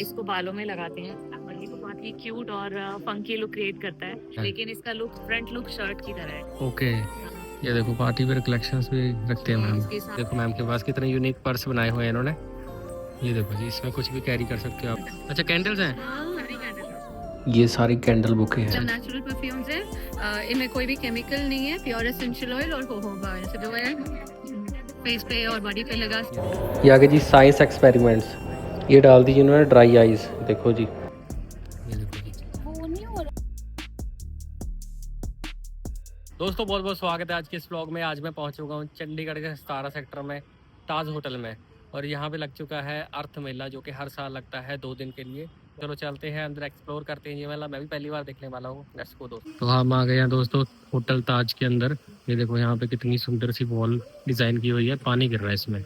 इसको बालों में लगाते हैं और ये बहुत ही क्यूट और फंकी लुक क्रिएट करता है, लेकिन इसका लुक फ्रंट लुक शर्ट की तरह है। ओके, ये देखो पार्टी वेयर कलेक्शंस भी रखते हैं मैम। देखो मैम के पास कितने यूनिक पर्स बनाए हुए हैं इन्होंने। ये देखो जी, इसमें कुछ भी कैरी कर सकते हो आप। अच्छा, कैंडल्स हैं, ये सारी कैंडल बुके हैं। नेचुरल परफ्यूम्स है, इनमें कोई भी केमिकल नहीं है, प्योर एसेंशियल ऑयल और जोजोबा है जो है फेस पे और बॉडी पे लगा। ये आगे जी साइंस एक्सपेरिमेंट्स, ये डाल दी इन्होंने ड्राई आइज। देखो जी, ये देखो जी। दोस्तों बहुत बहुत स्वागत है आज के इस व्लॉग में। आज मैं पहुंच चुका हूं चंडीगढ़ के 17 सेक्टर में ताज होटल में, और यहाँ पे लग चुका है अर्थ मेला, जो कि हर साल लगता है 2 दिन के लिए। चलो चलते हैं अंदर, एक्सप्लोर करते हैं ये मेला। मैं भी पहली बार देखने वाला हूँ। लेट्स गो दोस्तों। तो हम आ गए हैं दोस्तों होटल ताज के अंदर। ये देखो यहाँ पे कितनी सुंदर सी वॉल डिज़ाइन की हुई है, पानी गिर रहा है इसमें।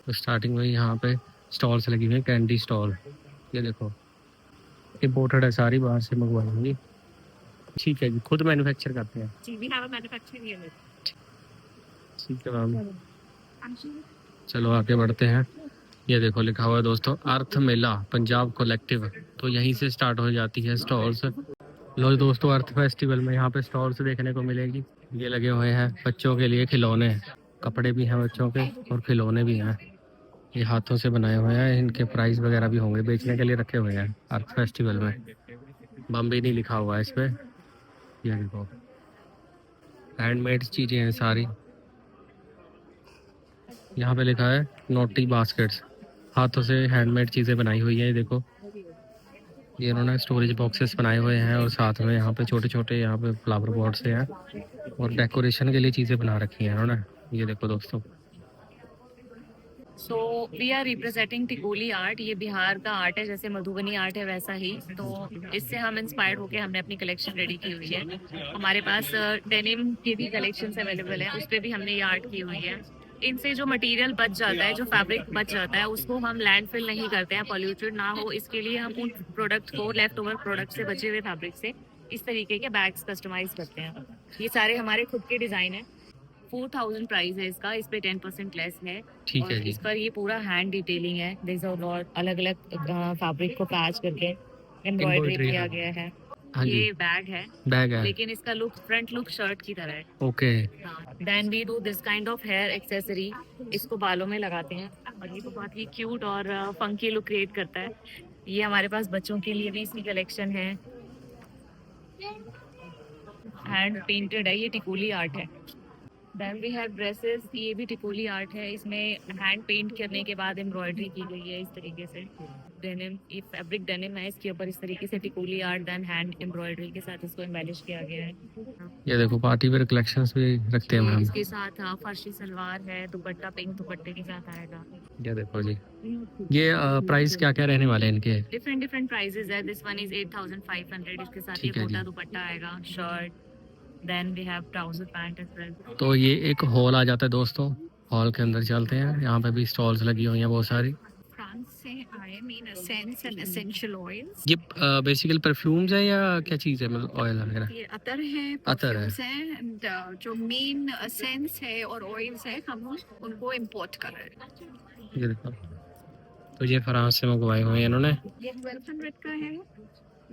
तो स्टार्टिंग में यहाँ पे स्टॉल्स लगी हुई हैं, कैंडी स्टॉल। ये देखो इम्पोर्टेड है, सारी बाहर से मंगवाई हुई। ठीक है जी, खुद मैन्युफैक्चर करते हैं। ठीक है मैम, चलो आगे बढ़ते हैं। ये देखो लिखा हुआ है दोस्तों अर्थ मेला पंजाब कलेक्टिव। तो यहीं से स्टार्ट हो जाती है स्टॉल्स। लो दोस्तों, अर्थ फेस्टिवल में यहाँ पे स्टॉल्स देखने को मिलेगी। ये लगे हुए हैं बच्चों के लिए खिलौने, कपड़े भी हैं बच्चों के और खिलौने भी हैं। ये हाथों से बनाए हुए हैं, इनके प्राइस वगैरह भी होंगे, बेचने के लिए रखे हुए हैं अर्थ फेस्टिवल में। बम्बई नहीं लिखा हुआ है इस पर। ये देखो हैंडमेड चीज़ें हैं सारी। यहाँ पे लिखा है नोटी बास्केट्स, हाथों से हैंडमेड चीज़ें बनाई हुई है। ये देखो ये इन्होंने स्टोरेज बॉक्सेस बनाए हुए हैं, और साथ में यहाँ पे छोटे छोटे यहाँ पे फ्लावर पॉट से हैं, और डेकोरेशन के लिए चीज़ें बना रखी हैं इन्होंने। ये देखो दोस्तों, so we are representing Tikuli art. ये बिहार का आर्ट है, जैसे मधुबनी आर्ट है वैसा ही। तो इससे हम इंस्पायर्ड होकर हमने अपनी कलेक्शन रेडी की हुई है। हमारे पास डेनिम की भी कलेक्शंस अवेलेबल है, उस पर भी हमने ये आर्ट की हुई है। इनसे जो मटेरियल बच जाता है, जो फैब्रिक बच जाता है, उसको हम लैंडफिल नहीं करते हैं, पॉल्यूटेड ना हो इसके लिए हम उन प्रोडक्ट को, लेफ्ट ओवर प्रोडक्ट से, बचे हुए फैब्रिक से इस तरीके के बैग्स कस्टमाइज करते हैं। ये सारे हमारे खुद के डिजाइन है। 4000 प्राइस है इसका, इस पे 10% लेस है। ठीक और है जी। इस पर ये पूरा हैंड डिटेलिंग है, अलग अलग फैब्रिक को पैच करके एम्ब्रॉयडरी Embroidery, किया हाँ। गया है। हाँ जी, ये बैग है, है। लेकिन इसका लुक फ्रंट लुक शर्ट की तरह है। Okay, then we do this kind of hair accessory, इसको बालों में लगाते हैं और ये बहुत ही क्यूट और फंकी लुक क्रिएट करता है। ये हमारे पास बच्चों के लिए भी इसकी कलेक्शन है। हैंड पेंटेड है, ये टिकोली आर्ट है। देन वी हैव ड्रेसेस, ये भी टिकोली आर्ट है। इसमें हैंड पेंट करने के बाद एम्ब्रॉयडरी की गई है इस तरीके से। डेनिम, ये फैब्रिक डेनिम है, इसके ऊपर इस तरीके से टिकोली आर्ट देन हैंड एम्ब्रॉयडरी के साथ इसको एम्बेलिश किया गया है। ये देखो पार्टी वेयर कलेक्शंस भी रखते हैं मैम। इसके साथ फर्शी सलवार है, दुपट्टा पिंक दुपट्टे के साथ आएगा। ये देखो जी, ये प्राइस क्या क्या रहने वाले हैं इनके? डिफरेंट डिफरेंट प्राइसेस है। दिस वन इज 8500, इसके साथ ये ठीक है जी। कोटा दुपट्टा आएगा, shirt, then we have trouser pant as well. तो ये एक हॉल आ जाता है दोस्तों, हॉल के अंदर चलते हैं। यहाँ पे भी स्टॉल्स लगी हुई हैं बहुत सारी। फ्रांस से आए mean essence and essential oils. ये बेसिकली परफ्यूम्स है या क्या चीज़ है, मतलब ऑयल वगैरह? ये अतर है, अतर है। परफ्यूम्स है, एंड जो मेन एसेंस है और ऑयल्स है, हम उनको इंपोर्ट कर रहे हैं। ये देखो, तो ये फ्रांस से मंगवाए हुए हैं इन्होंने। ये 1200 का है।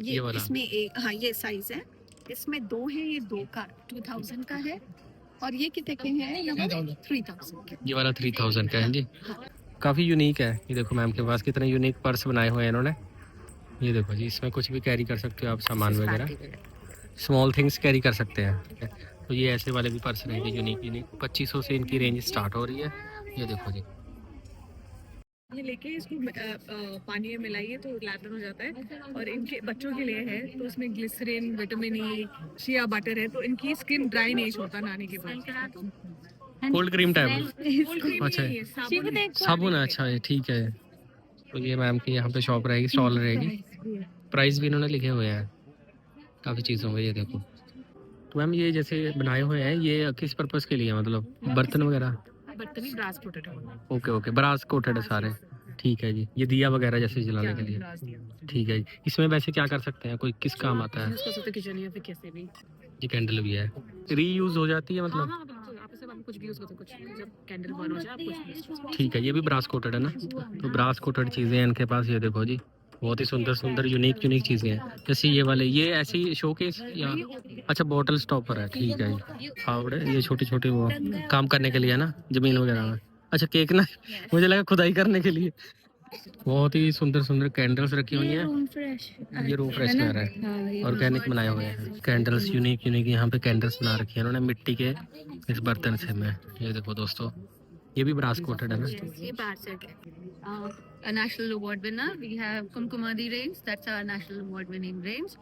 ये वाला? इसमें एक, हाँ ये साइज है, इसमें 2 है, ये 2 का 2000 का है, और ये कितने के हैं? 3000 के। ये वाला 3000 का है जी। काफ़ी यूनिक है। ये देखो मैम के पास कितने यूनिक पर्स बनाए हुए हैं इन्होंने। ये देखो जी, इसमें कुछ भी कैरी कर सकते हो आप, सामान वगैरह, स्मॉल थिंग्स कैरी कर सकते हैं। तो ये ऐसे वाले भी पर्स रहेंगे यूनिक यूनिक। 2500 से इनकी रेंज स्टार्ट हो रही है। ये देखो जी, ये लेके इसको पानी में मिलाइए तो लैटन हो जाता है। और इनके बच्चों के लिए है, तो इसमें glycerin, vitamin E, shea butter है, तो इनकी स्किन ड्राई नहीं होता नानी के बाद। Cold cream type. अच्छा, साबुन है। अच्छा, ठीक है। तो ये मैम की यहाँ पे शॉप रहेगी, स्टॉल रहेगी। प्राइस भी इन्होंने लिखे हुए हैं काफ़ी चीज़ों में। ये देखो, तो मैम ये जैसे बनाए हुए हैं, ये किस पर्पज़ के लिए, मतलब बर्तन वगैरह? बर्तन ब्रास कोटेड है। ओके ओके, ब्रास कोटेड है सारे। ठीक है जी, ये दिया वगैरह जैसे जलाने के लिए। ठीक है जी, इसमें वैसे क्या कर सकते हैं, कोई किस काम आता है? किचन या फिर कैसे भी। ये कैंडल भी है, रीयूज हो जाती है मतलब? कुछ भी यूज कर सकते हो, जब कैंडल बर्न हो जाए आप कुछ भी use कर सकते ठीक है, ये भी ब्रास कोटेड है ना? तो ब्रास कोटेड चीज़ें हैं इनके पास, ये देखो जी, बहुत ही सुंदर सुंदर यूनिक चीज़ें हैं। जैसे ये वाले, ये ऐसी शोकेस या अच्छा बॉटल स्टॉपर है, ठीक है जी। फावड़े, ये छोटे छोटे वो काम करने के लिए है ना, जमीन वगैरह में। अच्छा केक ना, हैं। मुझे लगा खुदाई करने के लिए। बहुत ही सुंदर सुंदर कैंडल्स रखी हुई हैं। रूम फ्रेश, ये रूम फ्रेशनर है, ऑर्गेनिक बनाए हुए हैं कैंडल्स, यूनिक यहाँ पे कैंडल्स बना रखी है उन्होंने मिट्टी के इस बर्तन से में। ये देखो दोस्तों, ये भी ब्रास कोटेड है ना? ये बाहर से a national award winner. We have Kumkumadi range. That's our national award winning range.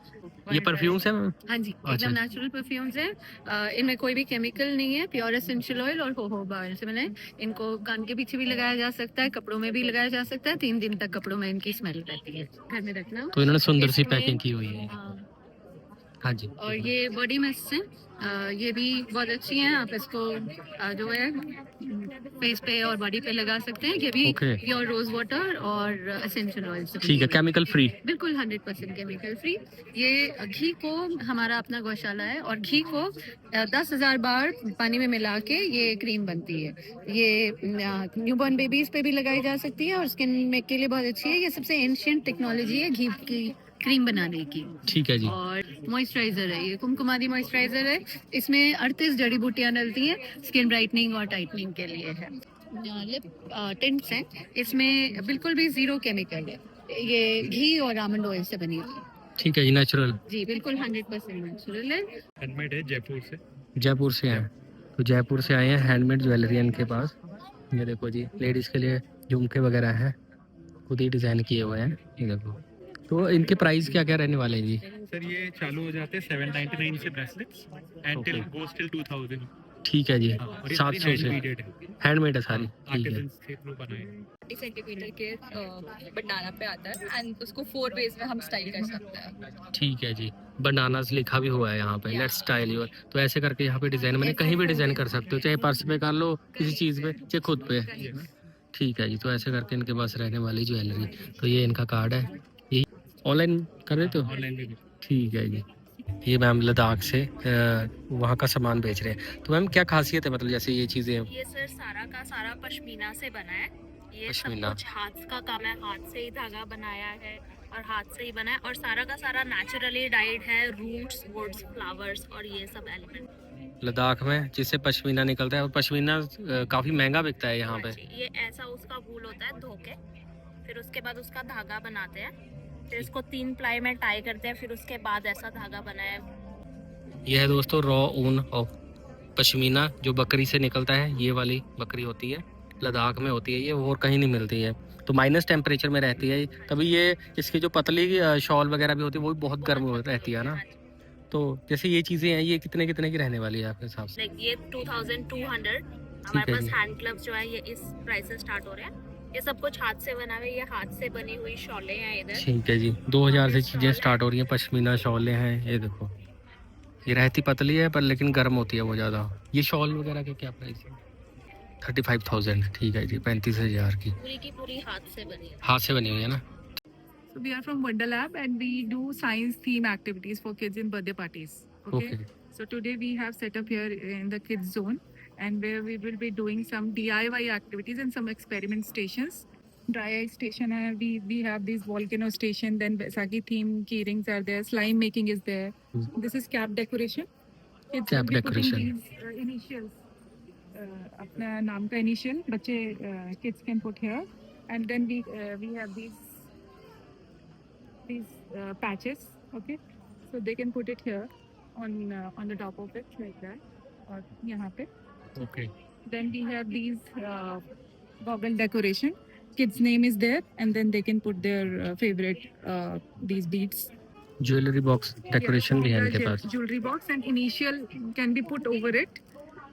ये परफ्यूम्स है? हाँ जी, अच्छा। एकदम नेचुरल परफ्यूम्स हैं। इनमें कोई भी केमिकल नहीं है, प्योर एसेंशियल ऑयल और होहोबा ऑयल से बने। इनको कान के पीछे भी लगाया जा सकता है, कपड़ों में भी लगाया जा सकता है। 3 दिन तक कपड़ों में इनकी स्मेल रहती है, घर में रखना। तो इन्होंने सुंदर सी इसमें- पैकिंग की हुई है। हाँ, हाँ जी। और ये बॉडी मिस्ट है, ये भी बहुत अच्छी हैं। आप इसको जो है फेस पे और बॉडी पे लगा सकते हैं। ये भी Okay. प्योर रोज वाटर और एसेंशियल ऑयल से ठीक है, केमिकल फ्री। बिल्कुल 100% केमिकल फ्री। ये घी को हमारा अपना गौशाला है और घी को 10,000 बार पानी में मिला के ये क्रीम बनती है। ये न्यूबॉर्न बेबीज पे भी लगाई जा सकती है और स्किन में के लिए बहुत अच्छी है। ये सबसे एंशियंट टेक्नोलॉजी है घी की क्रीम बनाने की। ठीक है जी। और मॉइस्चराइजर है, ये कुमकुमादी मॉइस्चराइजर है। इसमें 38 जड़ी बूटियां डलती हैं, स्किन ब्राइटनिंग और टाइटनिंग के लिए है। लिप टिंट्स हैं, इसमें बिल्कुल भी 0 केमिकल है। ये घी और आमंड ऑयल से बनी हुई है। ठीक है जी, नेचुरल। जी बिल्कुल 100% नेचुरल है। हैंडमेड है जयपुर से। जयपुर से हैं, तो जयपुर से आए हैं हैंडमेड ज्वेलरी इनके पास। ये देखो जी, लेडीज़ के लिए झुमके वगैरह हैं, खुद ही डिज़ाइन किए हुए हैं। ये देखो, तो इनके प्राइस क्या क्या रहने वाले हैं जी? सर ये चालू हो जाते हैं 799 से bracelets and till goes till 2000। ठीक है जी, और ये 700 से हैंडमेड है, हैंडमेड है सारी। ठीक है, आर्टिजन्स के थ्रू बनाए हैं। 30 सेंटीमीटर के बनाना पे आता है एंड उसको 4 वेज में हम स्टाइल कर सकते हैं। ठीक है जी। बनानास लिखा भी हुआ है यहाँ पे, लेट्स स्टाइल योर। तो ऐसे करके यहाँ पे डिज़ाइन मैंने कहीं भी डिज़ाइन कर सकते हो, चाहे पर्स पे कर लो, किसी चीज़ पे, चाहे खुद पे। ठीक है जी, तो ऐसे करके इनके पास रहने वाली ज्वेलरी। तो ये इनका कार्ड है, यही ऑनलाइन कर रहे हो? ऑनलाइन भी। ठीक है जी। ये मैम लद्दाख से वहाँ का सामान बेच रहे हैं। तो मैम क्या खासियत है, मतलब जैसे ये चीज़ें? ये सर सारा का सारा पश्मीना से बना है। ये सब पश्मीना। कुछ हाथ का काम है, हाथ से ही धागा बनाया है और हाथ से ही बना है और सारा का सारा नेचुरली डाइड है। रूट्स, वुड्स, फ्लावर्स और ये सब एलिमेंट। लद्दाख में जिससे पश्मीना निकलता है, और पश्मीना काफ़ी महंगा बिकता है यहाँ पे। ये ऐसा उसका वूल होता है धो के, फिर उसके बाद उसका धागा बनाते हैं, फिर इसको 3 प्लाई में टाई करते हैं, फिर उसके बाद ऐसा धागा बनाया है। यह है दोस्तों रॉ ऊन और पश्मीना जो बकरी से निकलता है। ये वाली बकरी होती है, लद्दाख में होती है ये, और कहीं नहीं मिलती है। तो माइनस टेम्परेचर में रहती है, तभी ये इसकी जो पतली शॉल वगैरह भी होती है वो भी बहुत गर्म रहती है ना। तो जैसे ये चीज़ें हैं, ये कितने कितने की रहने वाली है आपके हिसाब से? लाइक ये 2200। हमारे पास हैंड ग्लव्स जो है ये इस प्राइस से स्टार्ट हो रहे हैं। ये सब कुछ हाथ से बना हुआ है, ये हाथ से बनी हुई शॉलें हैं इधर। ठीक है जी, 2000 से चीज़ें स्टार्ट हो रही हैं। पश्मीना शॉलें हैं, ये देखो, ये रहती पतली है पर लेकिन गर्म होती है वो ज़्यादा। ये शॉल वगैरह का क्या प्राइस है? 35,000। ठीक है जी, 35,000 की पूरी की पूरी हाथ से बनी है। हाथ से बनी हुई है ना। So we are from Wonder Lab and we do science theme activities for kids in birthday parties. Okay. Okay. So today we have set up here in the kids zone and where we will be doing some DIY activities and some experiment stations. Dry ice station hai, we have this volcano station, then Vaisakhi theme key rings are there, slime making is there. This is cap decoration. Kids Cap will be putting decoration. these initials. अपना नाम का initial बच्चे kids can put here and then we have these patches, okay, so they can put it here on the top of it like that और यहाँ पे. Okay. Then we have these goggle decoration, kids name is there and then they can put their favorite these beads. Jewellery box decoration भी है इनके पास। Jewelry box and initial can be put over it,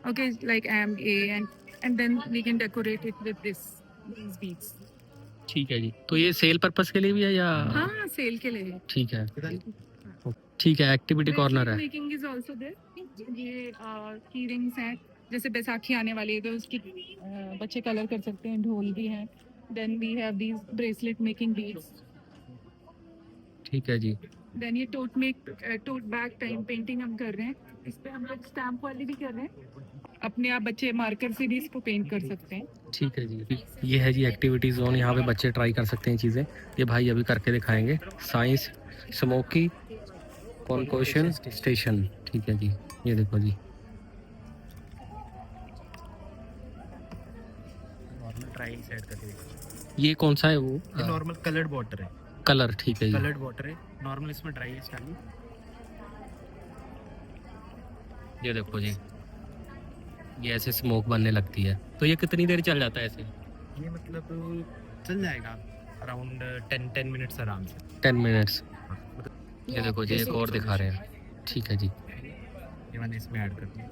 okay, like A and then we can decorate it with these beads. ठीक है जी, तो ये cell purpose के लिए भी है या? हाँ, सेल के लिए. ठीक है, ठीक है। एक्टिविटी कॉर्नर है। Making is also there. ये की रिंग्स हैं, जैसे बैसाखी आने वाली है तो उसकी बच्चे कलर कर सकते हैं, ढोल भी है। Then we have these bracelet making beads. ठीक है जी। देन ये टोट बैग टाइम पेंटिंग हम कर रहे हैं, इस पे हम लोग स्टैम्प वाली भी कर रहे हैं। अपने आप बच्चे मार्कर से भी इसको पेंट कर सकते हैं। ठीक है जी, ये है जी एक्टिविटी जोन। यहाँ पे बच्चे ट्राई कर सकते हैं चीज़ें। ये भाई अभी करके दिखाएंगे। Science smoky concoction station. ठीक है जी, ये देखो जी। नॉर्मल ड्राई साइड का देखो, ये कौन सा है वो? ये नॉर्मल कलर्ड वाटर है, कलर। ठीक है जी। कलर्ड वाटर है, नॉर्मल इसमें ड्राई है स्टाइल। ये देखो जी, ये ऐसे स्मोक बनने लगती है। तो ये कितनी देर चल जाता है ऐसे? ये मतलब चल जाएगा अराउंड 10 मिनट्स आराम से। 10 मिनट्स। ये देखो जी, एक और दिखा रहे हैं। ठीक है जी। ये मैंने इसमें ऐड कर दिया।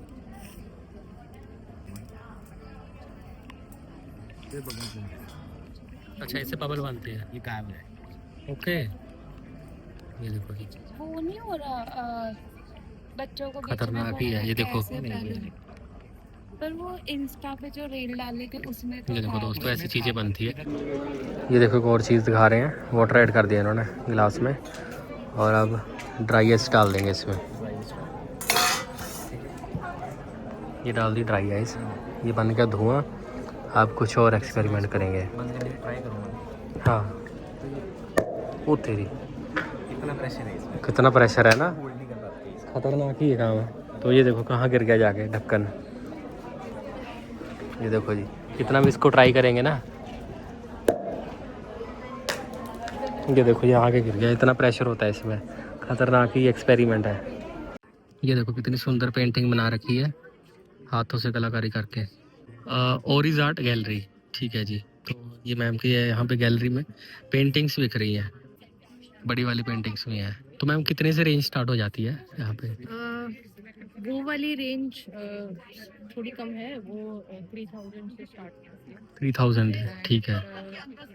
ये बबल, अच्छा, इससे बबल बनते हैं। ये गायब है। ओके, ये देखो जी, वो नहीं हो रहा बच्चों को बीच में खतरनाक ही है। ये देखो, ऐसे पहले। पर वो इंस्टा पे जो रील डाले थे उसमें तो ये देखो है। दोस्तों, ऐसी चीज़ें बनती है। ये देखो एक और चीज़ दिखा रहे हैं। वाटर ऐड कर दिया इन्होंने गिलास में, और अब ड्राई आइस डाल देंगे इसमें। ये डाल दी ड्राई आइस। ये बन गया धुआं। अब कुछ और एक्सपेरिमेंट करेंगे। ट्राई करूँगा। हाँ, वो तेरी, कितना प्रेशर है इसमें, कितना प्रेशर है ना। होल्ड नहीं कर पाते इसको। खतरनाक ही है काम है। तो ये देखो कहाँ गिर गया जाके ढक्कन। ये देखो जी, कितना भी इसको ट्राई करेंगे ना। ये देखो यहाँ आगे गिर गया। इतना प्रेशर होता है इसमें। खतरनाक ही एक्सपेरिमेंट है। ये देखो कितनी सुंदर पेंटिंग बना रखी है हाथों से कलाकारी करके। ओरिज आर्ट गैलरी। ठीक है जी। तो ये मैम की है, यहाँ पे गैलरी में पेंटिंग्स बिक रही हैं। बड़ी वाली पेंटिंग्स भी हैं। तो मैम कितने से रेंज स्टार्ट हो जाती है यहाँ पे? वो वाली रेंज थोड़ी कम है, वो 3000 से स्टार्ट होती है। 3000। ठीक है,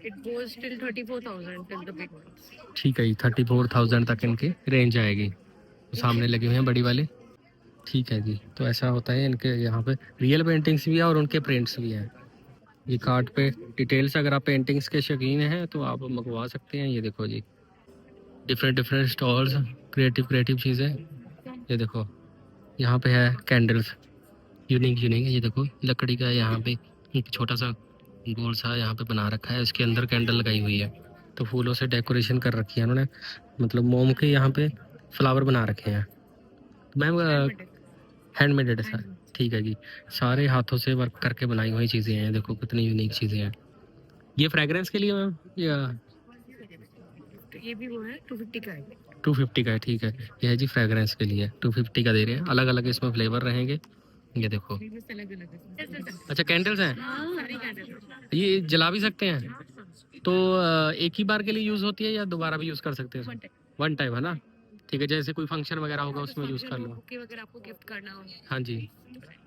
it goes till 34,000 till the big ones. ठीक है जी। 34,000 तक इनकी रेंज आएगी। तो सामने लगे हुए हैं बड़ी वाले। ठीक है जी। तो ऐसा होता है इनके यहाँ पे रियल पेंटिंग्स भी है और उनके प्रिंट्स भी हैं। ये कार्ड पे डिटेल्स, अगर आप पेंटिंग्स के शौकीन हैं तो आप मंगवा सकते हैं। ये देखो जी, डिफरेंट स्टॉल्स, क्रिएटिव चीज़ें। ये देखो यहाँ पे है कैंडल्स, यूनिक है। ये देखो लकड़ी का यहाँ पे एक छोटा सा गोल सा यहाँ पे बना रखा है। इसके अंदर कैंडल लगाई हुई है। तो फूलों से डेकोरेशन कर रखी है उन्होंने, मतलब मोम के यहाँ पे फ्लावर बना रखे हैं। मैम हैंडमेड है सर। ठीक है जी। सारे हाथों से वर्क करके बनाई हुई चीज़ें हैं। देखो कितनी यूनिक चीज़ें हैं। ये फ्रेग्रेंस के लिए मैम या? ये भी वो है 250 का है। 250 का है। ठीक है, ये है जी फ्रेग्रेंस के लिए 250 का दे रहे हैं। अलग अलग इसमें फ्लेवर रहेंगे। ये देखो, अच्छा कैंडल्स हैं। सारी कैंडल ये जला भी सकते हैं। तो एक ही बार के लिए यूज़ होती है या दोबारा भी यूज़ कर सकते हैं? वन टाइम है ना। ठीक है, जैसे कोई फंक्शन वगैरह होगा उसमें यूज़ कर लो। बुके वगैरह आपको गिफ्ट करना हो। हाँ जी।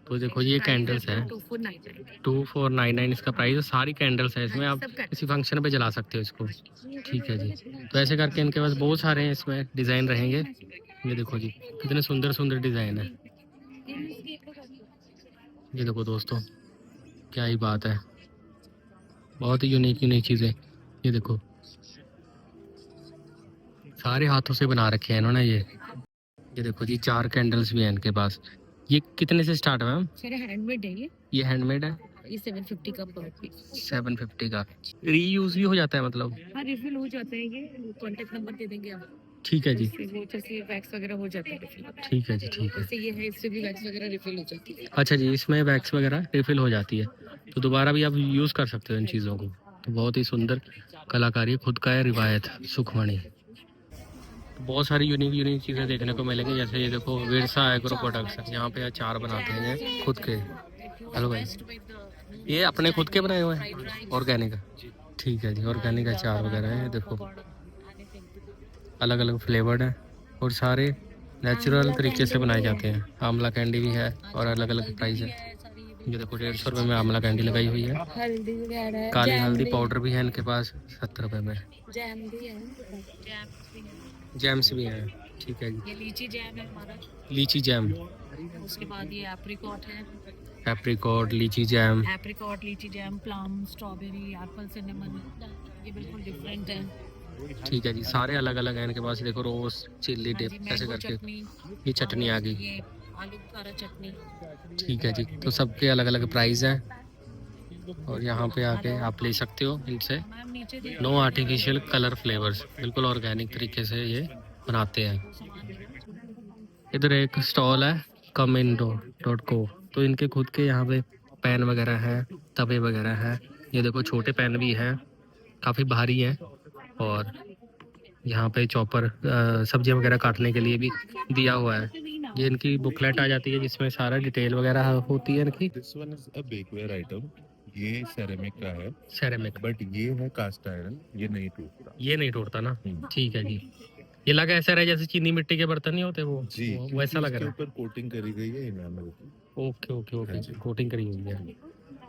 तो देखो ये कैंडल्स हैं। 2499। 2499 इसका प्राइस है। सारी कैंडल्स हैं इसमें। आप सब कैंडल। किसी फंक्शन पे जला सकते हो इसको। ठीक है जी। तो ऐसे करके इनके पास बहुत सारे हैं इसमें डिज़ाइन रहेंगे। ये देखो जी, कितने सुंदर डिज़ाइन है। ये देखो दोस्तों, क्या ही बात है। बहुत ही यूनिक चीज़ें। ये देखो सारे हाथों से बना रखे हैं इन्होंने। ये देखो जी, 4 कैंडल्स भी हैं इनके पास। ये कितने से स्टार्ट है मैम? मेरे हैंडमेड है ये हैंडमेड है। ये 750 का पर पीस। 750 का। रीयूज भी हो जाता है मतलब? हाँ, रिफिल हो जाता है। ये कॉन्टेक्ट नंबर दे देंगे आप। ठीक है जी। इससे वो जैसे वैक्स वगैरह हो जाता है रिफिल। ठीक है जी, ठीक है। जैसे ये है, इससे भी वैक्स वगैरह रिफिल हो जाती है। अच्छा जी, इसमें वैक्स वगैरह रिफिल हो जाती है तो दोबारा भी आप यूज़ कर सकते हो इन चीज़ों को। तो बहुत ही सुंदर कलाकारी, खुद का है रिवायत सुखमणि। तो बहुत सारी यूनिक चीज़ें देखने को मिलेंगी। जैसे ये देखो विरसा एग्रो प्रोडक्ट्स, यहाँ पे अचार बनाते हैं ये खुद के। हेलो भाई, ये अपने खुद के बनाए हुए हैं ऑर्गेनिक? ठीक है जी, ऑर्गेनिक अचार वगैरह है। देखो अलग अलग फ्लेवर्ड हैं और सारे नेचुरल तरीके से बनाए जाते हैं। आंवला कैंडी भी है और अलग अलग प्राइस है। ये देखो 150 रुपये में आंवला कैंडी लगाई हुई है। हल्दी वगैरह है, काली जैम हल्दी भी- पाउडर भी है इनके पास 70 रुपये में। जैम भी है। जैम्स भी हैं। ठीक है जी। ये लीची जैम है हमारा। लीची जैम, उसके बाद ये एप्रिकॉट है। एप्रिकॉट, लीची जैम। एप्रिकॉट, लीची jam, plum, strawberry, Apple, cinnamon. ये बिल्कुल डिफरेंट है। ठीक है जी, सारे अलग अलग हैं इनके पास। देखो रोज चिल्ली हाँ डिप जी, ऐसे मैंगो करके। चटनी। ये चटनी आ गई। ये आलू बुखारा चटनी। ठीक है जी, तो सबके अलग अलग प्राइस हैं और यहाँ पे आके आप ले सकते हो इनसे। मैम नीचे देखिए। नो आर्टिफिशियल कलर फ्लेवर्स, बिल्कुल ऑर्गेनिक तरीके से ये बनाते हैं। इधर एक स्टॉल है कमिंडो.co, तो इनके खुद के यहाँ पे पैन वगैरह है, तवे वगैरह है। ये देखो छोटे पैन भी हैं, काफ़ी भारी है। और यहाँ पे चॉपर सब्जियाँ वगैरह काटने के लिए भी दिया हुआ है। ये इनकी बुकलेट आ जाती है जिसमें सारा डिटेल वगैरह होती है इनकी। This one is a bakeware item. ये सेरेमिक का है, सेरेमिक, बट ये है कास्ट आयरन, ये नहीं टूटता। ये नहीं टूटता ना। हम्म। ठीक है जी। ये लगा ऐसा रहा जैसे चीनी मिट्टी के बर्तन नहीं होते वो जी, वैसा लग इसके रहा है। ऊपर कोटिंग करी गई है इनामल की। ओके ओके हाँ ओके, जी। कोटिंग करी हुई है।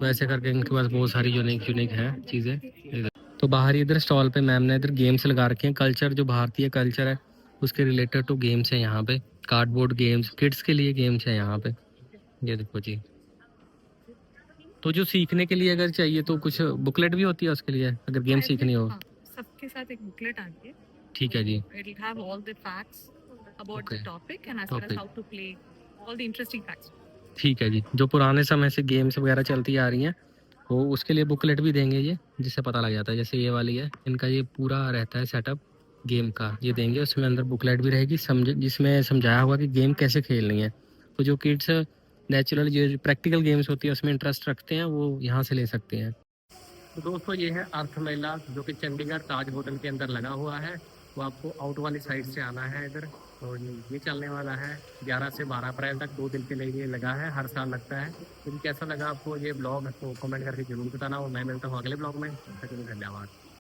वैसे करके इनके पास बहुत सारी यूनिक है चीज़ें। तो बाहर इधर स्टॉल पे मैम ने इधर गेम्स लगा रखे हैं। कल्चर, जो भारतीय कल्चर है उसके रिलेटेड टू गेम्स हैं यहाँ पे। कार्डबोर्ड गेम्स, किड्स के लिए गेम्स हैं यहाँ पे। ये देखो जी। तो जो सीखने के लिए अगर चाहिए तो कुछ बुकलेट भी होती है उसके लिए, अगर गेम सीखनी हो। हाँ, सबके साथ एक बुकलेट आती है। ठीक है जी। It will have all the facts about Okay. the topic and as well as Topic. how to play, all the interesting facts. ठीक है जी। जो पुराने समय से गेम्स वगैरह चलती आ रही हैं वो उसके लिए बुकलेट भी देंगे ये, जिससे पता लग जाता है। जैसे ये वाली है, इनका ये पूरा रहता है सेटअप गेम का, ये देंगे। उसमें अंदर बुकलेट भी रहेगी जिसमें समझाया हुआ कि गेम कैसे खेलनी है। तो जो किड्स नेचुरल जो प्रैक्टिकल गेम्स होती है उसमें इंटरेस्ट रखते हैं वो यहाँ से ले सकते हैं। तो दोस्तों ये है अर्थ मेला, जो कि चंडीगढ़ ताज होटल के अंदर लगा हुआ है। तो आपको आउट वाली साइड से आना है इधर। तो ये चलने वाला है 11 से 12 अप्रैल तक, 2 दिन के लिए ये लगा है, हर साल लगता है। तो कैसा लगा आपको ये ब्लॉग, तो कमेंट करके जरूर बताना। और मैं मिलता हूँ अगले ब्लॉग में। तब तक के लिए धन्यवाद।